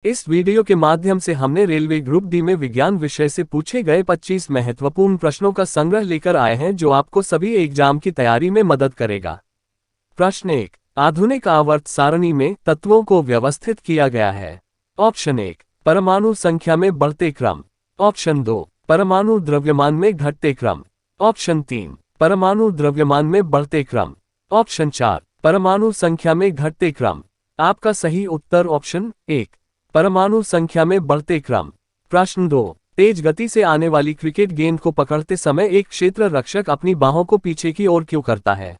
इस वीडियो के माध्यम से हमने रेलवे ग्रुप डी में विज्ञान विषय से पूछे गए 25 महत्वपूर्ण प्रश्नों का संग्रह लेकर आए हैं जो आपको सभी एग्जाम की तैयारी में मदद करेगा। प्रश्न 1। आधुनिक आवर्त सारणी में तत्वों को व्यवस्थित किया गया है। ऑप्शन 1, परमाणु संख्या में बढ़ते क्रम। ऑप्शन 2, परमाणु द्रव्यमान में घटते क्रम। ऑप्शन 3, परमाणु द्रव्यमान में बढ़ते क्रम। ऑप्शन 4, परमाणु संख्या में घटते क्रम। आपका सही उत्तर ऑप्शन 1, परमाणु संख्या में बढ़ते क्रम। प्रश्न 2। तेज गति से आने वाली क्रिकेट गेंद को पकड़ते समय एक क्षेत्र रक्षक अपनी बाहों को पीछे की ओर क्यों करता है?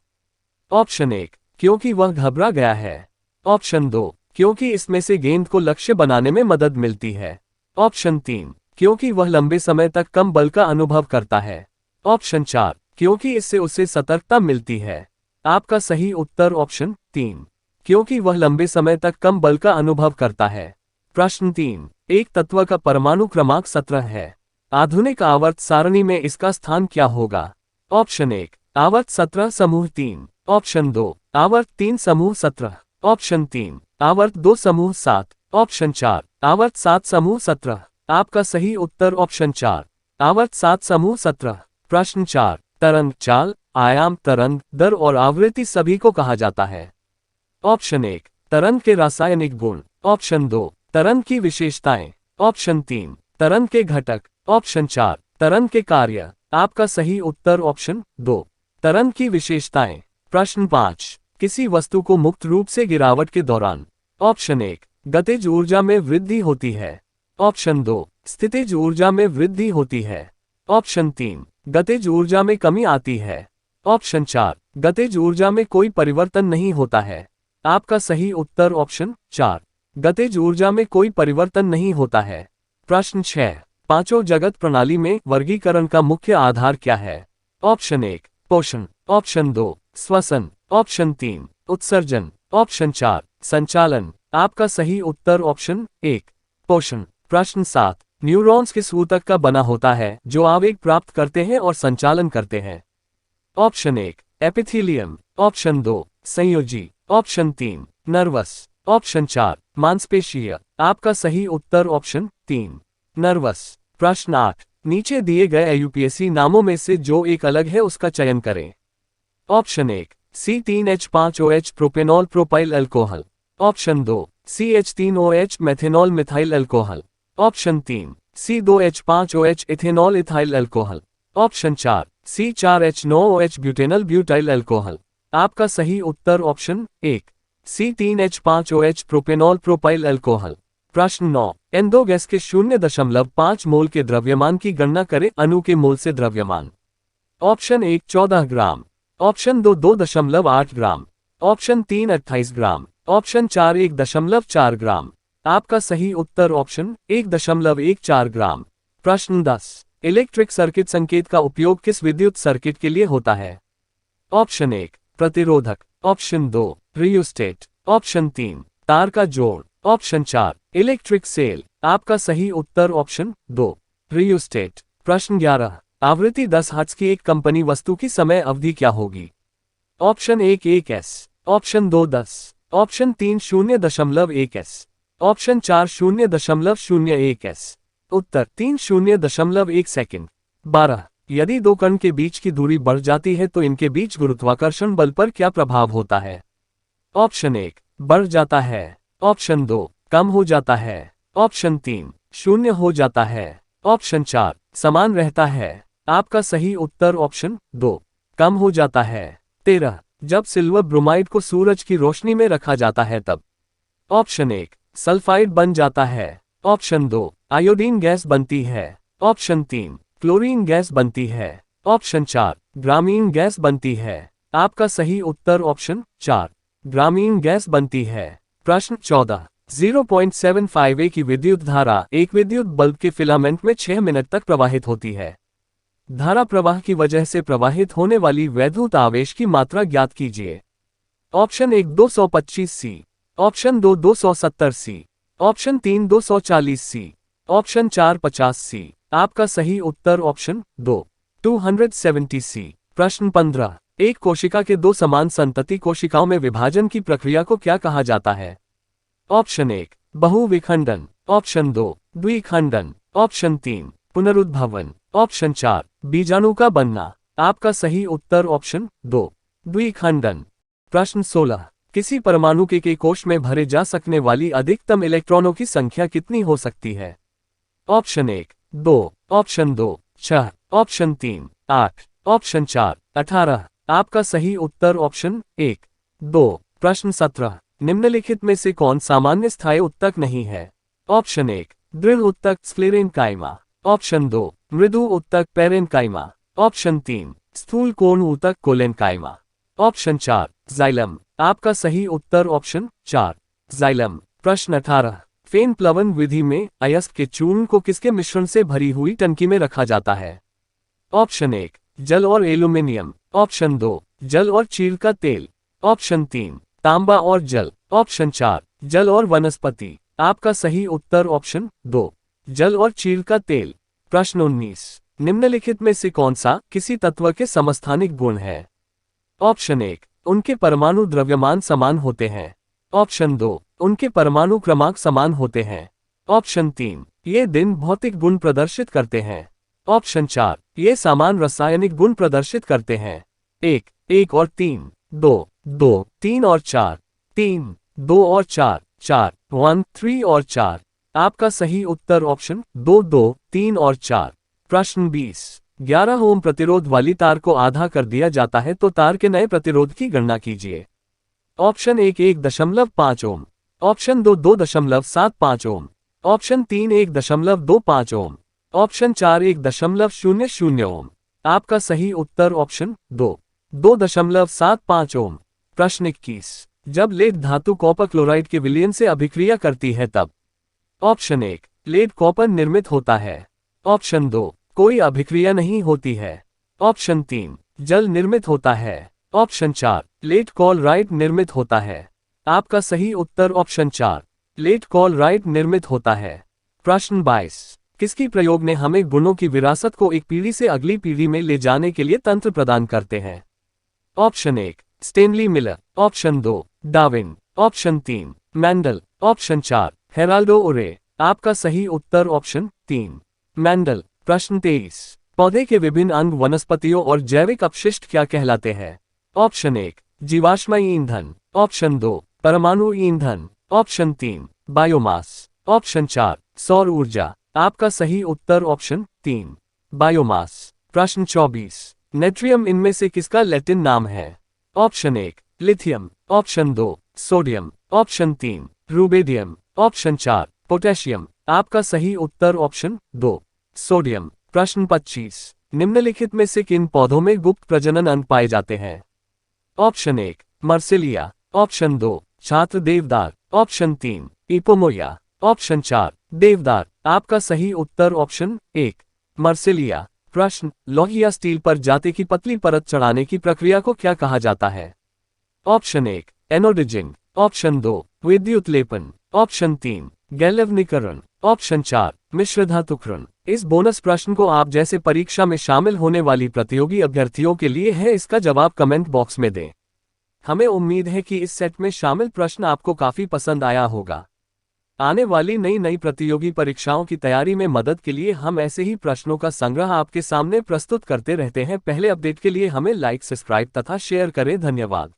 ऑप्शन 1, क्योंकि वह घबरा गया है। ऑप्शन 2, क्योंकि इसमें से गेंद को लक्ष्य बनाने में मदद मिलती है। ऑप्शन 3, क्योंकि वह लंबे समय तक कम बल का अनुभव करता है। ऑप्शन 4, क्योंकि इससे उसे सतर्कता मिलती है। आपका सही उत्तर ऑप्शन 3, क्योंकि वह लंबे समय तक कम बल का अनुभव करता है। प्रश्न 3। एक तत्व का परमाणु क्रमांक 17 है। आधुनिक आवर्त सारणी में इसका स्थान क्या होगा? ऑप्शन 1, आवर्त 17 समूह 3। ऑप्शन 2, आवर्त 3 समूह 17। ऑप्शन 3, आवर्त 2 समूह 7। ऑप्शन 4, आवर्त 7 समूह 17। आपका सही उत्तर ऑप्शन 4, आवर्त 7 समूह 17। प्रश्न 4। तरंग चाल, आयाम, तरंग दर और आवृत्ति सभी को कहा जाता है। ऑप्शन 1, तरंग के रासायनिक गुण। ऑप्शन 2, तरंग की विशेषताएं। ऑप्शन 3, तरंग के घटक। ऑप्शन 4, तरंग के कार्य। आपका सही उत्तर ऑप्शन 2, तरंग की विशेषताएं। प्रश्न 5। किसी वस्तु को मुक्त रूप से गिरावट के दौरान। ऑप्शन 1, गतिज ऊर्जा में वृद्धि होती है। ऑप्शन 2, स्थितिज ऊर्जा में वृद्धि होती है। ऑप्शन 3, गतिज ऊर्जा में कमी आती है। ऑप्शन 4, गतिज ऊर्जा में कोई परिवर्तन नहीं होता है। आपका सही उत्तर ऑप्शन 4, गतिज ऊर्जा में कोई परिवर्तन नहीं होता है। प्रश्न 6। पांचों जगत प्रणाली में वर्गीकरण का मुख्य आधार क्या है? ऑप्शन 1, पोषण। ऑप्शन 2, श्वसन। ऑप्शन 3, उत्सर्जन। ऑप्शन 4, संचालन। आपका सही उत्तर ऑप्शन 1, पोषण। प्रश्न 7। न्यूरॉन्स किस ऊतक का बना होता है जो आवेग प्राप्त करते हैं और संचालन करते हैं? Option 1, epithelium. ऑप्शन 2, संयोजी। Option 3, nervous. ऑप्शन 4, मांसपेशीय। आपका सही उत्तर ऑप्शन 3, नर्वस। प्रश्न 8। नीचे दिए गए यूपीएससी नामों में से जो एक अलग है उसका चयन करें। Option 1, C3H5OH propanol propyl alcohol. Option 2, CH3OH methanol methyl alcohol. Option 3, C2H5OH ethanol ethyl alcohol. Option 4, C4H9OH butanal butyl alcohol. आपका सही उत्तर option 1, C3H5OH propanol propyl alcohol. प्रश्न 9। एंडो गैस के 0.5 मोल के द्रव्यमान की गणना करें। अणु के मोल से द्रव्यमान। ऑप्शन 1, 14 ग्राम। ऑप्शन 2, 2.8 ग्राम। ऑप्शन 3, 28 ग्राम। ऑप्शन 4, 1.4 ग्राम। आपका सही उत्तर ऑप्शन 1.14 ग्राम। प्रश्न 10। इलेक्ट्रिक सर्किट संकेत का उपयोग किस विद्युत सर्किट के लिए होता है? ऑप्शन 1, प्रतिरोधक। Option 2, rheostat. ऑप्शन 3, तार का जोड़। Option 4, electric cell. आपका सही उत्तर ऑप्शन 2, रियोस्टेट। प्रश्न 11। आवृत्ति 10 हर्ट्ज की एक कंपनी वस्तु की समय अवधि क्या होगी? Option 1, 1 S. Option 2, 10। Option 3, 0.1 S. Option 4, 0.01 S. उत्तर 3, 0.1 सेकंड। 12। यदि दो कण के बीच की दूरी बढ़ जाती है तो इनके बीच गुरुत्वाकर्षण बल पर क्या प्रभाव होता है? ऑप्शन 1, बढ़ जाता है। ऑप्शन 2, कम हो जाता है। ऑप्शन 3, 0 हो जाता है। ऑप्शन 4, समान रहता है। आपका सही उत्तर ऑप्शन 2, कम हो जाता है। 13। जब सिल्वर ब्रोमाइड को सूरज की रोशनी में रखा जाता है तब? ऑप्शन 1, सल्फाइड बन जाता है। ऑप्शन 2, आयोडीन गैस बनती है। ऑप्शन 3, क्लोरीन गैस बनती है। ऑप्शन 4, ग्रामीण गैस बनती है। आपका सही उत्तर ऑप्शन 4, ग्रामीण गैस बनती है। प्रश्न 14। 0.75 A की विद्युत धारा एक विद्युत बल्ब के फिलामेंट में 6 मिनट तक प्रवाहित होती है। धारा प्रवाह की वजह से प्रवाहित होने वाली वैद्युत आवेश की मात्रा ज्ञात कीजिए। Option 1, 225 C। Option 2, 270 C। Option 3, 240 C। Option 4, 50 C। आपका सही उत्तर ऑप्शन 2, 270 C। प्रश्न 15। एक कोशिका के दो समान संतति कोशिकाओं में विभाजन की प्रक्रिया को क्या कहा जाता है? ऑप्शन 1, बहुविखंडन। ऑप्शन 2 द्विखंडन। ऑप्शन 3 पुनरुद्भवन। ऑप्शन 4 बीजाणु का बनना। आपका सही उत्तर ऑप्शन 2 द्विखंडन। प्रश्न 16 किसी परमाणु के कोश में भरे जा सकने वाली अधिकतम इलेक्ट्रॉनों की संख्या कितनी हो सकती है? Option 1 2, option 2 6, option 3 8, option 4 18। आपका सही उत्तर ऑप्शन 1 2। प्रश्न 17 निम्नलिखित में से कौन सामान्य स्थायी उत्तक नहीं है? ऑप्शन 1 दृढ़ उत्तक स्क्लेरेन्काइमा। ऑप्शन 2 मृदु उत्तक पेरेन्काइमा। ऑप्शन 3 स्थूल कोण उत्तक कोलेन्काइमा। Option 4 xylem. आपका सही उत्तर ऑप्शन 4 जाइलम। प्रश्न 18 फेन प्लवन विधि में अयस्क के चूर्ण को किसके मिश्रण से भरी हुई टंकी में रखा जाता है? ऑप्शन 1 जल और एल्यूमिनियम। ऑप्शन 2 जल और चीड़ का तेल। ऑप्शन 3 तांबा और जल। ऑप्शन 4 जल और वनस्पति। आपका सही उत्तर ऑप्शन 2 जल और चीड़ का तेल। प्रश्न 19 निम्नलिखित में से कौन सा किसी तत्व के समस्थानिक गुण है? ऑप्शन 1 उनके परमाणु द्रव्यमान समान होते हैं। ऑप्शन 2 उनके परमाणु क्रमांक समान होते हैं। ऑप्शन 3 ये दिन भौतिक गुण प्रदर्शित करते हैं। ऑप्शन 4 ये समान रासायनिक गुण प्रदर्शित करते हैं। 1 1 और 3 2 2 3 और 4 3 2 और 4 4 1 3 और 4। आपका सही उत्तर ऑप्शन 2 2 3 और 4। प्रश्न 20 11 ओम प्रतिरोध वाली तार को आधा कर दिया जाता है तो तार के नए प्रतिरोध की गणना कीजिए। ऑप्शन 1 1.5 ओम। ऑप्शन 2 2.75 ओम। ऑप्शन 3 1.25 ओम। ऑप्शन 4 1.00 ओम। आपका सही उत्तर ऑप्शन 2 2.75 ओम। प्रश्न 21 जब लेड धातु कॉपर क्लोराइड के विलयन से अभिक्रिया करती है तब? ऑप्शन 1 लेड कॉपर निर्मित होता है। ऑप्शन 2 कोई अभिक्रिया नहीं होती है। ऑप्शन 3 जल निर्मित होता है। ऑप्शन 4 लेड क्लोराइड निर्मित होता है। आपका सही उत्तर ऑप्शन 4 लेड क्लोराइड निर्मित होता है। प्रश्न 22 किसकी प्रयोग ने हमें गुणों की विरासत को एक पीढ़ी से अगली पीढ़ी में ले जाने के लिए तंत्र प्रदान करते हैं? Option 1 Stanley Miller. Option 2 Darwin. Option 3 Mendel. Option 4 Harold Urey. आपका सही उत्तर ऑप्शन 3 मैंडल। प्रश्न 23 पौधे के विभिन्न अंग वनस्पतियों और जैविक अपशिष्ट क्या कहलाते हैं? ऑप्शन 1 जीवाश्मय ईंधन। ऑप्शन 2 परमाणु ईंधन। Option 3 biomass. ऑप्शन 4 सौर ऊर्जा। आपका सही उत्तर ऑप्शन 3 बायोमास। प्रश्न 24 नेट्रियम इनमें से किसका लैटिन नाम है? Option 1 lithium. Option 2 sodium. Option 3 rubidium. Option 4 potassium. आपका सही उत्तर ऑप्शन 2 सोडियम। प्रश्न 25 निम्नलिखित में से किन पौधों में गुप्त प्रजनन अंग पाए जाते हैं? ऑप्शन 1 मर्सिलिया। ऑप्शन 2 छात्र देवदार। ऑप्शन 3 इपोमोया। ऑप्शन 4 देवदार। आपका सही उत्तर ऑप्शन 1 मर्सिलिया। प्रश्न लौह या स्टील पर जाते की पतली परत चढ़ाने की प्रक्रिया को क्या कहा जाता है? ऑप्शन 1 एनोडिजिंग। ऑप्शन 2 विद्युत लेपन। ऑप्शन 3 गैल्वेनीकरण। ऑप्शन 4 मिश्र धातुकरण। इस बोनस प्रश्न को आप जैसे परीक्षा में शामिल होने वाली प्रतियोगी अभ्यर्थियों के लिए है, इसका जवाब कमेंट बॉक्स में दें। हमें उम्मीद है कि इस सेट में शामिल प्रश्न आपको काफी पसंद आया होगा। आने वाली नई प्रतियोगी परीक्षाओं की तैयारी में मदद के लिए हम ऐसे ही प्रश्नों का संग्रह आपके सामने प्रस्तुत करते रहते हैं। पहले अपडेट के लिए हमें लाइक, सब्सक्राइब तथा शेयर करें। धन्यवाद।